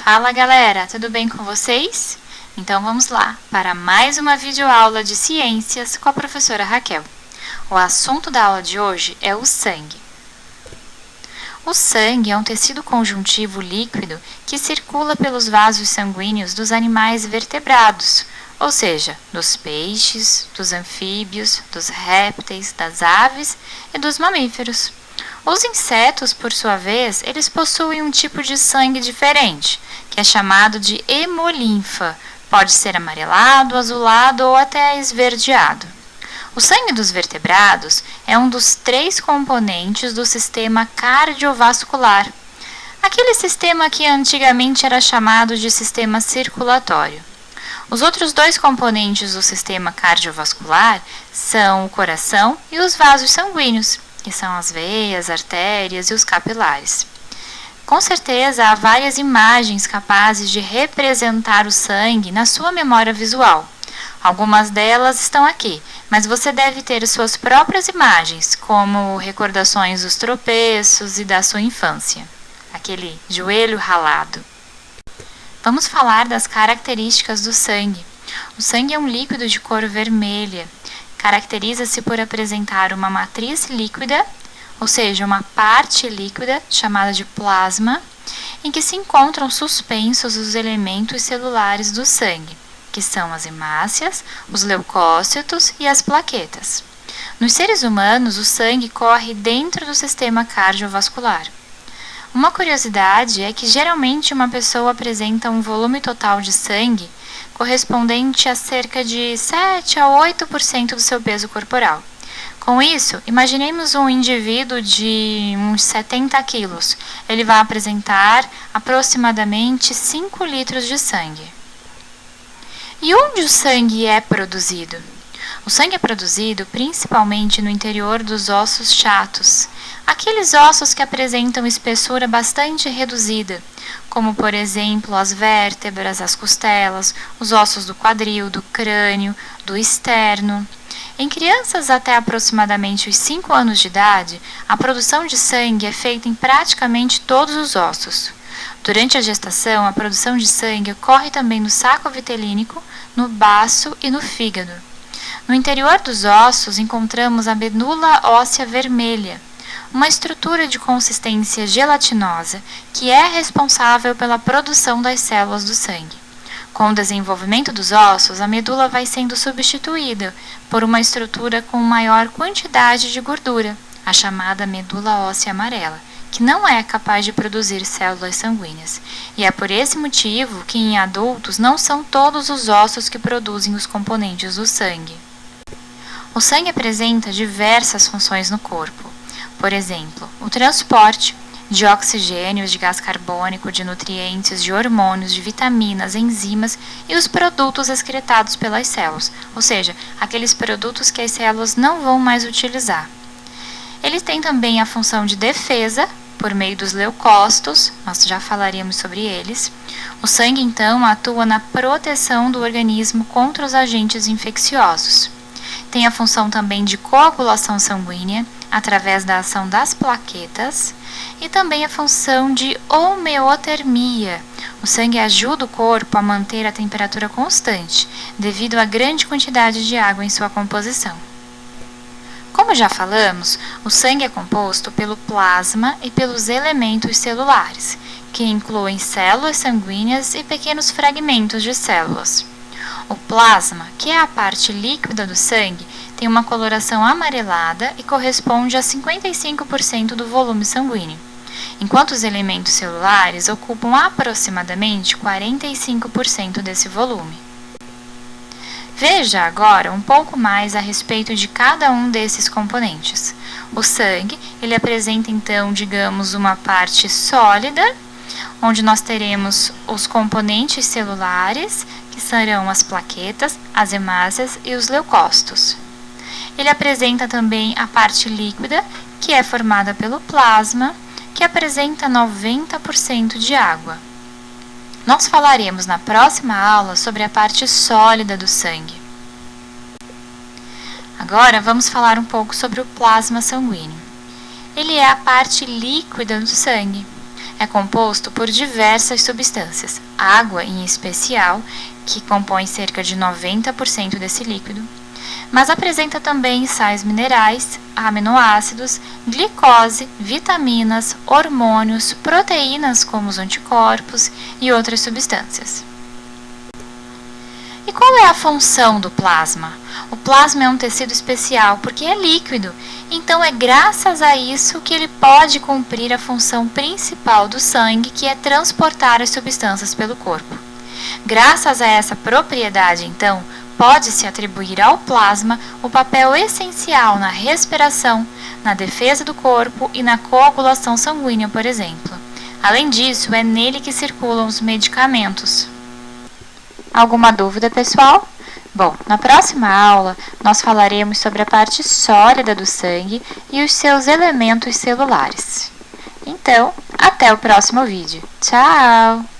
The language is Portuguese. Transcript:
Fala galera, tudo bem com vocês? Então vamos lá para mais uma videoaula de ciências com a professora Raquel. O assunto da aula de hoje é o sangue. O sangue é um tecido conjuntivo líquido que circula pelos vasos sanguíneos dos animais vertebrados, ou seja, dos peixes, dos anfíbios, dos répteis, das aves e dos mamíferos. Os insetos, por sua vez, eles possuem um tipo de sangue diferente, que é chamado de hemolinfa. Pode ser amarelado, azulado ou até esverdeado. O sangue dos vertebrados é um dos 3 componentes do sistema cardiovascular, aquele sistema que antigamente era chamado de sistema circulatório. Os outros 2 componentes do sistema cardiovascular são o coração e os vasos sanguíneos, que são as veias, artérias e os capilares. Com certeza, há várias imagens capazes de representar o sangue na sua memória visual. Algumas delas estão aqui, mas você deve ter suas próprias imagens, como recordações dos tropeços e da sua infância. Aquele joelho ralado. Vamos falar das características do sangue. O sangue é um líquido de cor vermelha. Caracteriza-se por apresentar uma matriz líquida, ou seja, uma parte líquida chamada de plasma, em que se encontram suspensos os elementos celulares do sangue, que são as hemácias, os leucócitos e as plaquetas. Nos seres humanos, o sangue corre dentro do sistema cardiovascular. Uma curiosidade é que geralmente uma pessoa apresenta um volume total de sangue correspondente a cerca de 7 a 8% do seu peso corporal. Com isso, imaginemos um indivíduo de uns 70 quilos. Ele vai apresentar aproximadamente 5 litros de sangue. E onde o sangue é produzido? O sangue é produzido principalmente no interior dos ossos chatos, aqueles ossos que apresentam espessura bastante reduzida, como por exemplo as vértebras, as costelas, os ossos do quadril, do crânio, do externo. Em crianças até aproximadamente os 5 anos de idade, a produção de sangue é feita em praticamente todos os ossos. Durante a gestação, a produção de sangue ocorre também no saco vitelínico, no baço e no fígado. No interior dos ossos encontramos a medula óssea vermelha, uma estrutura de consistência gelatinosa que é responsável pela produção das células do sangue. Com o desenvolvimento dos ossos, a medula vai sendo substituída por uma estrutura com maior quantidade de gordura, a chamada medula óssea amarela, que não é capaz de produzir células sanguíneas. E é por esse motivo que em adultos não são todos os ossos que produzem os componentes do sangue. O sangue apresenta diversas funções no corpo. Por exemplo, o transporte de oxigênio, de gás carbônico, de nutrientes, de hormônios, de vitaminas, enzimas e os produtos excretados pelas células, ou seja, aqueles produtos que as células não vão mais utilizar. Ele tem também a função de defesa, por meio dos leucócitos, nós já falaríamos sobre eles. O sangue, então, atua na proteção do organismo contra os agentes infecciosos. Tem a função também de coagulação sanguínea, através da ação das plaquetas, e também a função de homeotermia. O sangue ajuda o corpo a manter a temperatura constante, devido à grande quantidade de água em sua composição. Como já falamos, o sangue é composto pelo plasma e pelos elementos celulares, que incluem células sanguíneas e pequenos fragmentos de células. O plasma, que é a parte líquida do sangue, tem uma coloração amarelada e corresponde a 55% do volume sanguíneo, enquanto os elementos celulares ocupam aproximadamente 45% desse volume. Veja agora um pouco mais a respeito de cada um desses componentes. O sangue, ele apresenta então, digamos, uma parte sólida, onde nós teremos os componentes celulares, que serão as plaquetas, as hemácias e os leucócitos. Ele apresenta também a parte líquida, que é formada pelo plasma, que apresenta 90% de água. Nós falaremos na próxima aula sobre a parte sólida do sangue. Agora vamos falar um pouco sobre o plasma sanguíneo. Ele é a parte líquida do sangue. é composto por diversas substâncias, água em especial, que compõe cerca de 90% desse líquido, mas apresenta também sais minerais, aminoácidos, glicose, vitaminas, hormônios, proteínas como os anticorpos e outras substâncias. E qual é a função do plasma? O plasma é um tecido especial porque é líquido, então é graças a isso que ele pode cumprir a função principal do sangue, que é transportar as substâncias pelo corpo. Graças a essa propriedade, então, pode-se atribuir ao plasma o papel essencial na respiração, na defesa do corpo e na coagulação sanguínea, por exemplo. Além disso, é nele que circulam os medicamentos. Alguma dúvida, pessoal? Bom, na próxima aula nós falaremos sobre a parte sólida do sangue e os seus elementos celulares. Então, até o próximo vídeo. Tchau!